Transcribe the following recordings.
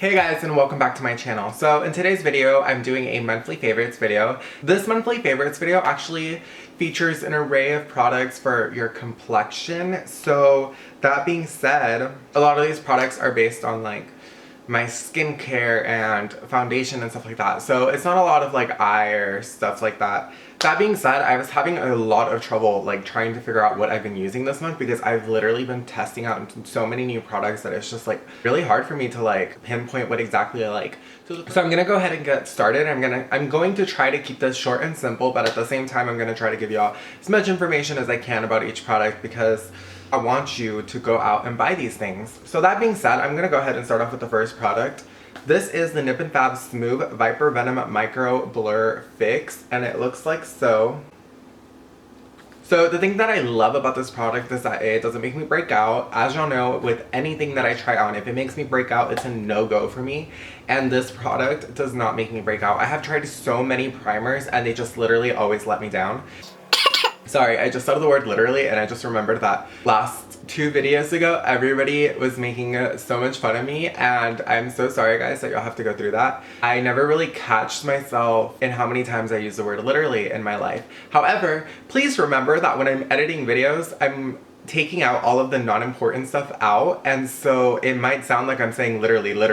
Hey guys, and welcome back to my channel. So in today's video, I'm doing a monthly favorites video. This monthly favorites video actually features an array of products for your complexion. So that being said, a lot of these products are based on like my skincare and foundation and stuff like that. So it's not a lot of like eye or stuff like that. That being said, I was having a lot of trouble like trying to figure out what I've been using this month because I've literally been testing out so many new products that it's just like really hard for me to like pinpoint what exactly I like. So I'm gonna go ahead and get started. I'm going to try to keep this short and simple, but at the same time I'm gonna try to give y'all as much information as I can about each product because I want you to go out and buy these things. So that being said, I'm gonna go ahead and start off with the first product. This is the Nip and Fab Smooth Viper Venom Micro Blur Fix, and it looks like so. So the thing that I love about this product is that it doesn't make me break out. As y'all know, with anything that I try on, if it makes me break out, it's a no-go for me. And this product does not make me break out. I have tried so many primers and they just literally always let me down. Sorry, I just said the word literally and I just remembered that last 2 videos ago, everybody was making so much fun of me, and I'm so sorry guys that y'all have to go through that. I never really catched myself in how many times I use the word literally in my life. However, please remember that when I'm editing videos, I'm taking out all of the non-important stuff out, and so it might sound like I'm saying literally, but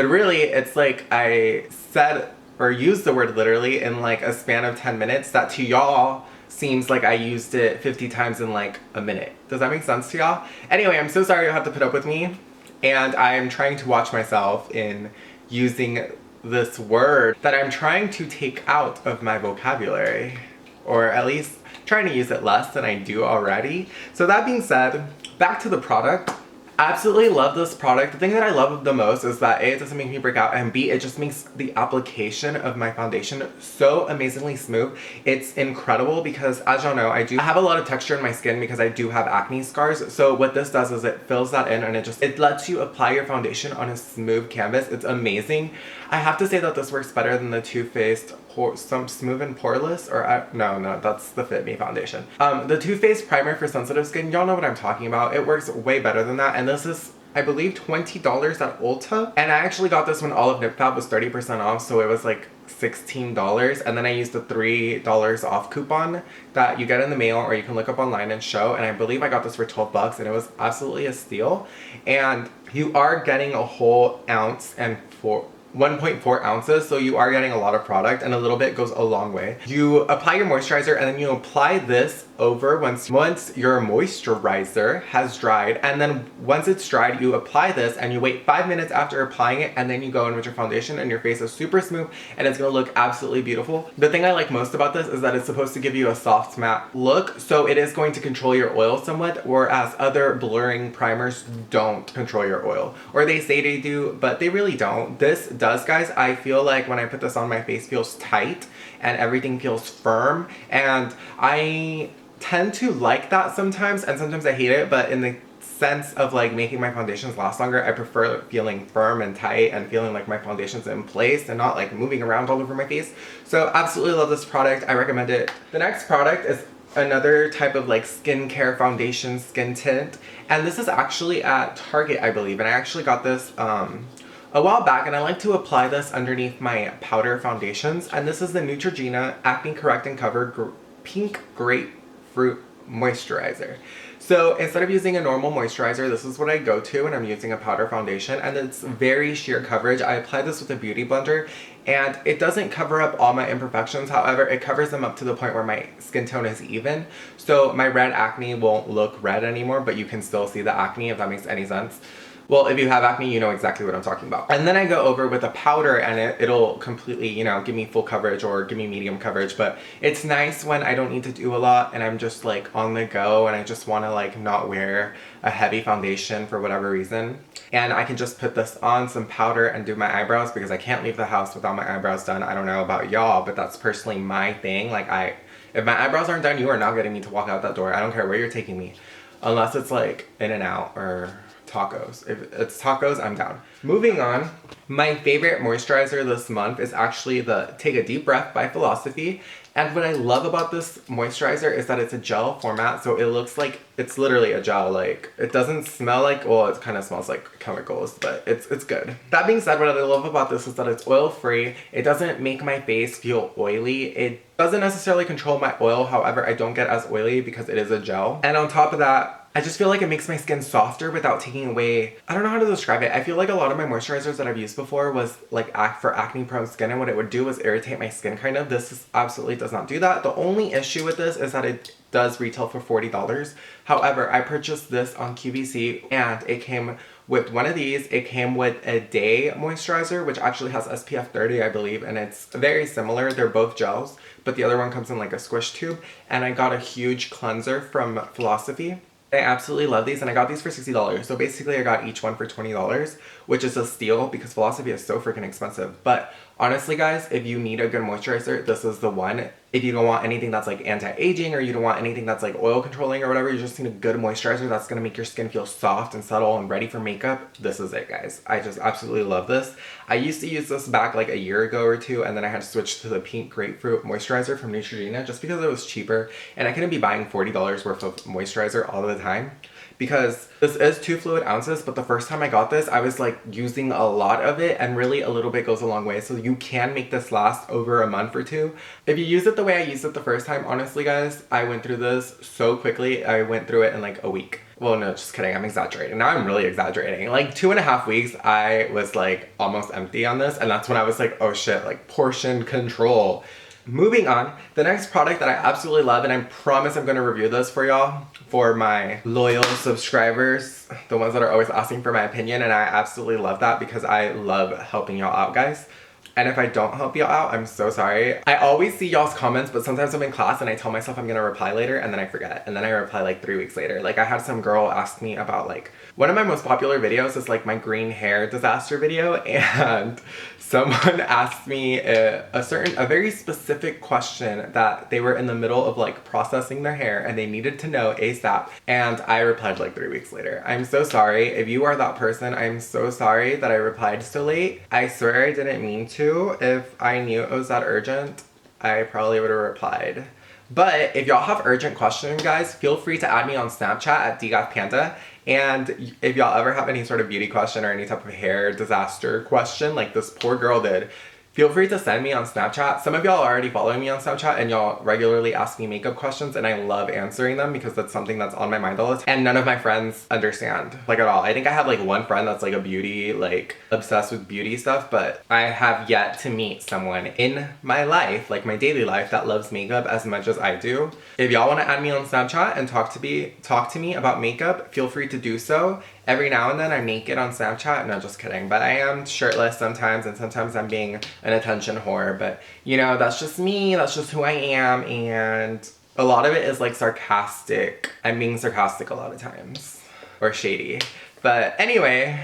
really it's like I said or used the word literally in like a span of 10 minutes that to y'all seems like I used it 50 times in like a minute. Does that make sense to y'all? Anyway, I'm so sorry you'll have to put up with me, and I'm trying to watch myself in using this word that I'm trying to take out of my vocabulary, or at least trying to use it less than I do already. So that being said, back to the product. Absolutely love this product. The thing that I love the most is that A, it doesn't make me break out, and B, it just makes the application of my foundation so amazingly smooth. It's incredible because, as y'all know, I have a lot of texture in my skin because I do have acne scars. So what this does is it fills that in and it lets you apply your foundation on a smooth canvas. It's amazing. I have to say that this works better than the Too Faced some Smooth and Poreless, or no, that's the Fit Me Foundation. The Too Faced primer for sensitive skin, y'all know what I'm talking about. It works way better than that, and this is, I believe, $20 at Ulta. And I actually got this when all of Nip Fab was 30% off, so it was like $16, and then I used the $3 off coupon that you get in the mail or you can look up online and show, and I believe I got this for 12 bucks, and it was absolutely a steal. And you are getting a whole ounce and 1.4 ounces, so you are getting a lot of product, and a little bit goes a long way. You apply your moisturizer and then you apply this over once your moisturizer has dried, and then once it's dried you apply this and you wait 5 minutes after applying it, and then you go in with your foundation and your face is super smooth and it's gonna look absolutely beautiful. The thing I like most about this is that it's supposed to give you a soft matte look, so it is going to control your oil somewhat, whereas other blurring primers don't control your oil, or they say they do but they really don't. This does, guys. I feel like when I put this on, my face feels tight and everything feels firm, and I tend to like that sometimes, and sometimes I hate it, but in the sense of like making my foundations last longer, I prefer feeling firm and tight and feeling like my foundation's in place and not like moving around all over my face. So absolutely love this product. I recommend it. The next product is another type of like skincare foundation skin tint, and this is actually at Target, I believe, and I actually got this a while back, and I like to apply this underneath my powder foundations, and this is the Neutrogena Acne Correct and Cover Pink Grapefruit Moisturizer. So instead of using a normal moisturizer, this is what I go to when I'm using a powder foundation, and it's very sheer coverage. I apply this with a beauty blender, and it doesn't cover up all my imperfections. However, it covers them up to the point where my skin tone is even. So my red acne won't look red anymore, but you can still see the acne, if that makes any sense. Well, if you have acne, you know exactly what I'm talking about. And then I go over with a powder, and it'll completely, you know, give me full coverage or give me medium coverage. But it's nice when I don't need to do a lot and I'm just like on the go and I just want to like not wear a heavy foundation for whatever reason. And I can just put this on, some powder, and do my eyebrows because I can't leave the house without my eyebrows done. I don't know about y'all, but that's personally my thing. Like if my eyebrows aren't done, you are not getting me to walk out that door. I don't care where you're taking me. Unless it's like In-N-Out or tacos. If it's tacos, I'm down. Moving on, my favorite moisturizer this month is actually the Take a Deep Breath by Philosophy. And what I love about this moisturizer is that it's a gel format, so it looks like it's literally a gel. Like, it doesn't smell like, well, it kind of smells like chemicals, but it's good. That being said, what I love about this is that it's oil-free. It doesn't make my face feel oily. It doesn't necessarily control my oil, however, I don't get as oily because it is a gel. And on top of that, I just feel like it makes my skin softer without taking away, I don't know how to describe it. I feel like a lot of my moisturizers that I've used before was like for acne prone skin, and what it would do was irritate my skin kind of. This absolutely does not do that. The only issue with this is that it does retail for $40. However, I purchased this on QVC and it came with one of these. It came with a day moisturizer, which actually has SPF 30, I believe, and it's very similar. They're both gels, but the other one comes in like a squish tube. And I got a huge cleanser from Philosophy. I absolutely love these, and I got these for $60. So basically I got each one for $20, which is a steal because Philosophy is so freaking expensive. But honestly guys, if you need a good moisturizer, this is the one. If you don't want anything that's like anti-aging, or you don't want anything that's like oil controlling or whatever, you just need a good moisturizer that's gonna make your skin feel soft and subtle and ready for makeup, this is it, guys. I just absolutely love this. I used to use this back like a year ago or two, and then I had to switch to the pink grapefruit moisturizer from Neutrogena just because it was cheaper, and I couldn't be buying $40 worth of moisturizer all the time. Because this is 2 fluid ounces, but the first time I got this, I was like using a lot of it, and really a little bit goes a long way. So you can make this last over a month or two. If you use it the way I used it the first time, honestly guys, I went through this so quickly. I went through it in like a week. Well, no, just kidding. I'm exaggerating. Now I'm really exaggerating. Like 2.5 weeks, I was like almost empty on this. And that's when I was like, oh shit, like portion control. Moving on, the next product that I absolutely love, and I promise I'm going to review this for y'all, for my loyal subscribers, the ones that are always asking for my opinion, and I absolutely love that because I love helping y'all out, guys. And if I don't help y'all out, I'm so sorry. I always see y'all's comments, but sometimes I'm in class and I tell myself I'm gonna reply later, and then I forget. And then I reply like 3 weeks later. Like, I had some girl ask me about like, one of my most popular videos is like my green hair disaster video, and someone asked me a very specific question that they were in the middle of like processing their hair and they needed to know ASAP, and I replied like 3 weeks later. I'm so sorry. If you are that person, I'm so sorry that I replied so late. I swear I didn't mean to. If I knew it was that urgent, I probably would have replied. But if y'all have urgent questions, guys, feel free to add me on Snapchat at dgafpanda. And if y'all ever have any sort of beauty question or any type of hair disaster question like this poor girl did, feel free to send me on Snapchat. Some of y'all are already following me on Snapchat, and y'all regularly ask me makeup questions, and I love answering them because that's something that's on my mind all the time. And none of my friends understand, like, at all. I think I have like one friend that's like a beauty, like obsessed with beauty stuff, but I have yet to meet someone in my life, like my daily life, that loves makeup as much as I do. If y'all want to add me on Snapchat and talk to me about makeup, feel free to do so. Every now and then I'm naked on Snapchat. No, just kidding. But I am shirtless sometimes, and sometimes I'm being an attention whore. But, you know, that's just me. That's just who I am. And a lot of it is like sarcastic. I'm being sarcastic a lot of times. Or shady. But anyway,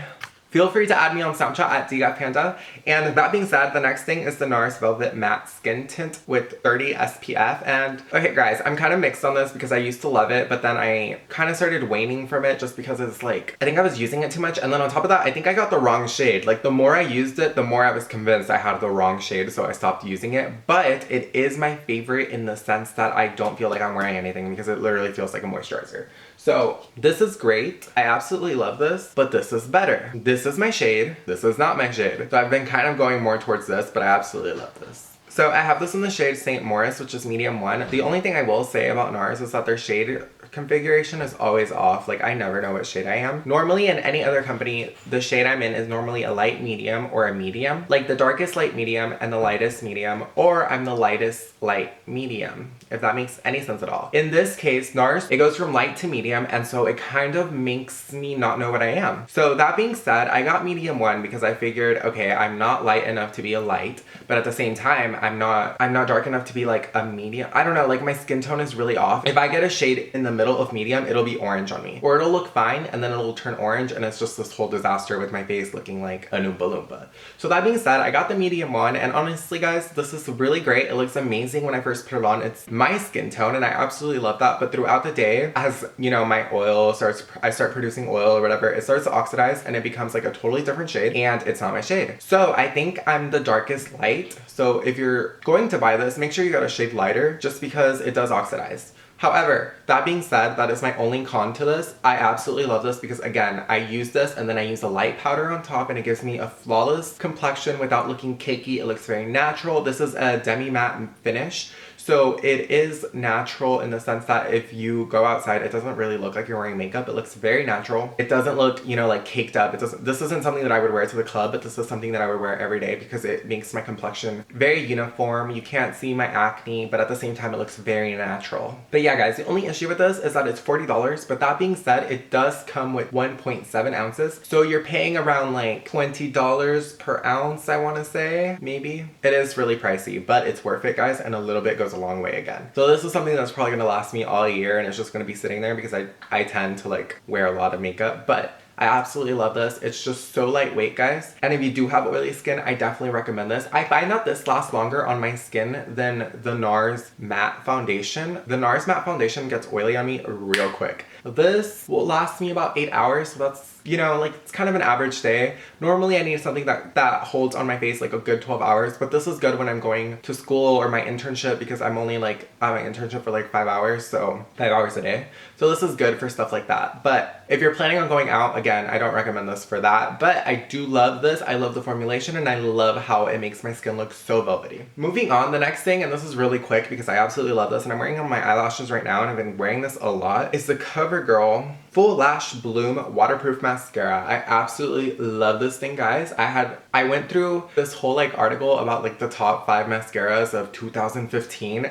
feel free to add me on Snapchat at dgafpanda. And that being said, the next thing is the Nars Velvet Matte Skin Tint with 30 SPF. And okay guys, I'm kind of mixed on this because I used to love it, but then I kind of started waning from it just because it's like, I think I was using it too much. And then on top of that, I think I got the wrong shade. Like, the more I used it, the more I was convinced I had the wrong shade, so I stopped using it. But it is my favorite in the sense that I don't feel like I'm wearing anything because it literally feels like a moisturizer. So this is great. I absolutely love this, but this is better. This is my shade. This is not my shade. So I've been kind of going more towards this, but I absolutely love this. So I have this in the shade St. Morris, which is medium 1. The only thing I will say about Nars is that their shade configuration is always off. Like, I never know what shade I am. Normally in any other company, the shade I'm in is normally a light medium or a medium. Like the darkest light medium and the lightest medium, or I'm the lightest light medium, if that makes any sense at all. In this case, Nars, it goes from light to medium, and so it kind of makes me not know what I am. So that being said, I got medium 1 because I figured, okay, I'm not light enough to be a light, but at the same time, I'm not dark enough to be like a medium. I don't know, like my skin tone is really off. If I get a shade in the middle of medium, it'll be orange on me. Or it'll look fine, and then it'll turn orange, and it's just this whole disaster with my face looking like a Oompa Loompa. So that being said, I got the medium 1, and honestly guys, this is really great. It looks amazing when I first put it on. It's my skin tone, and I absolutely love that. But throughout the day, as you know, my oil I start producing oil or whatever, it starts to oxidize, and it becomes like a totally different shade, and it's not my shade. So I think I'm the darkest light. So if you're you're going to buy this, make sure you got a shade lighter just because it does oxidize. However, that being said, that is my only con to this. I absolutely love this because, again, I use this and then I use a light powder on top and it gives me a flawless complexion without looking cakey. It looks very natural. This is a demi-matte finish. So it is natural in the sense that if you go outside, it doesn't really look like you're wearing makeup. It looks very natural. It doesn't look, you know, like caked up. This isn't something that I would wear to the club, but this is something that I would wear every day because it makes my complexion very uniform. You can't see my acne, but at the same time, it looks very natural. But yeah, guys, the only issue with this is that it's $40. But that being said, it does come with 1.7 ounces. So you're paying around like $20 per ounce, I want to say, maybe. It is really pricey, but it's worth it, guys, and a little bit goes a long way again. So this is something that's probably gonna last me all year and it's just gonna be sitting there because I tend to like wear a lot of makeup, but I absolutely love this. It's just so lightweight, guys. And if you do have oily skin, I definitely recommend this. I find that this lasts longer on my skin than the Nars matte foundation. The Nars matte foundation gets oily on me real quick. This will last me about 8 hours, so that's, you know, like it's kind of an average day. Normally I need something that holds on my face like a good 12 hours, but this is good when I'm going to school or my internship because I'm only like at my internship for like 5 hours, so 5 hours a day. So this is good for stuff like that. But if you're planning on going out, again, I don't recommend this for that, but I do love this. I love the formulation and I love how it makes my skin look so velvety. Moving on, the next thing, and this is really quick because I absolutely love this and I'm wearing it on my eyelashes right now and I've been wearing this a lot, is the CoverGirl Full Lash Bloom Waterproof Mascara. I absolutely love this thing, guys. I went through this whole like article about like the top 5 mascaras of 2015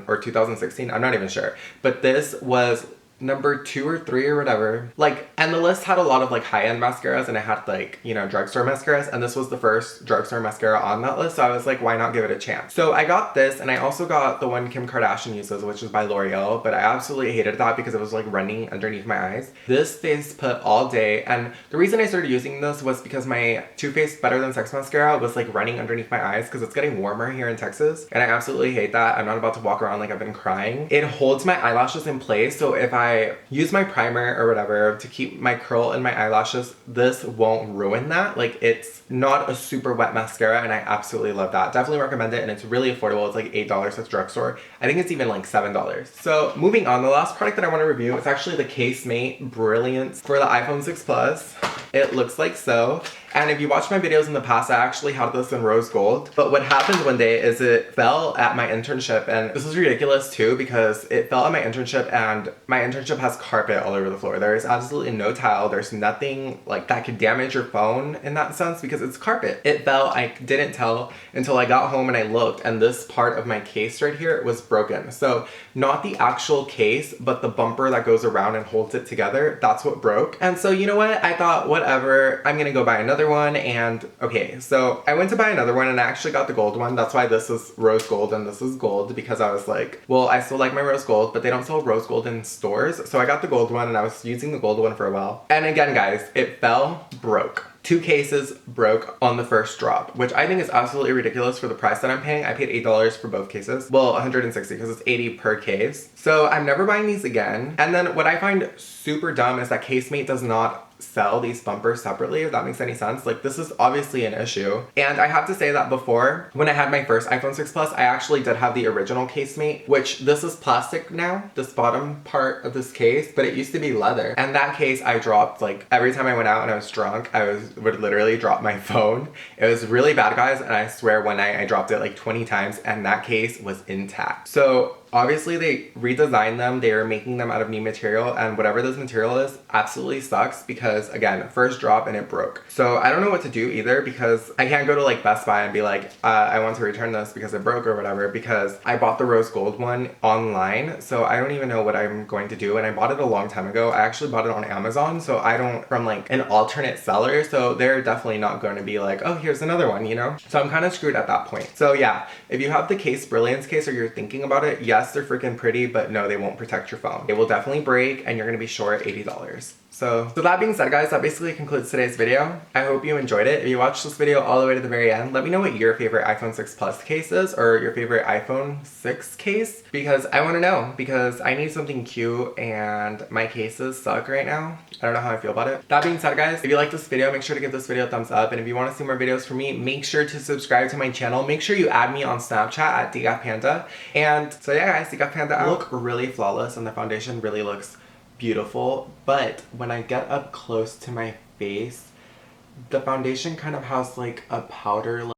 or 2016, I'm not even sure, but this was number 2 or 3 or whatever. Like, and the list had a lot of like high-end mascaras and it had like, you know, drugstore mascaras, and this was the first drugstore mascara on that list, so I was like, why not give it a chance? So I got this, and I also got the one Kim Kardashian uses, which is by L'Oreal, but I absolutely hated that because it was like running underneath my eyes. This stays put all day, and the reason I started using this was because my Too Faced Better Than Sex mascara was like running underneath my eyes because it's getting warmer here in Texas, and I absolutely hate that. I'm not about to walk around like I've been crying. It holds my eyelashes in place, so if I use my primer or whatever to keep my curl in my eyelashes, this won't ruin that. Like, it's not a super wet mascara, and I absolutely love that. Definitely recommend it, and it's really affordable. It's like $8 at drugstore. I think it's even like $7. So moving on, the last product that I want to review is actually the Casemate Brilliance for the iPhone 6 Plus. It looks like so. And if you watch my videos in the past, I actually had this in rose gold. But what happened one day is it fell at my internship, and this is ridiculous too because it fell at my internship and my internship has carpet all over the floor. There is absolutely no tile. There's nothing like that could damage your phone in that sense because it's carpet. It fell. I didn't tell until I got home and I looked, and this part of my case right here was broken. So not the actual case, but the bumper that goes around and holds it together. That's what broke. And so you know what? I thought, whatever, I'm gonna go buy another one. And okay, so I went to buy another one and I actually got the gold one. That's why this is rose gold and this is gold, because I was like, well, I still like my rose gold, but they don't sell rose gold in stores. So I got the gold one and I was using the gold one for a while. And again, guys, it fell, broke. 2 cases broke on the first drop, which I think is absolutely ridiculous for the price that I'm paying. I paid $8 for both cases. Well, $160 because it's $80 per case. So I'm never buying these again. And then what I find super dumb is that Casemate does not sell these bumpers separately, if that makes any sense. Like, this is obviously an issue. And I have to say that before, when I had my first iPhone 6 Plus, I actually did have the original Casemate, which this is plastic now, this bottom part of this case, but it used to be leather. And that case I dropped, like, every time I went out and I was drunk, would literally drop my phone. It was really bad, guys, and I swear one night I dropped it like 20 times and that case was intact. So obviously they redesigned them, they are making them out of new material, and whatever this material is absolutely sucks because, again, first drop and it broke. So I don't know what to do either because I can't go to like Best Buy and be like, I want to return this because it broke or whatever, because I bought the rose gold one online, so I don't even know what I'm going to do, and I bought it a long time ago. I actually bought it on Amazon, so I don't, from like an alternate seller, so they're definitely not going to be like, oh, here's another one, you know? So I'm kind of screwed at that point. So yeah, if you have the Case Brilliance case or you're thinking about it, yes, they're freaking pretty, but no, they won't protect your phone. They will definitely break and you're gonna be short $80. So that being said, guys, that basically concludes today's video. I hope you enjoyed it. If you watched this video all the way to the very end, let me know what your favorite iPhone 6 Plus case is, or your favorite iPhone 6 case, because I want to know, because I need something cute and my cases suck right now. I don't know how I feel about it. That being said, guys, if you like this video, make sure to give this video a thumbs up, and if you want to see more videos from me, make sure to subscribe to my channel. Make sure you add me on Snapchat at DGAPPanda. And so yeah, guys, DGAPPanda out. Look really flawless, and the foundation really looks beautiful, but when I get up close to my face, the foundation kind of has like a powder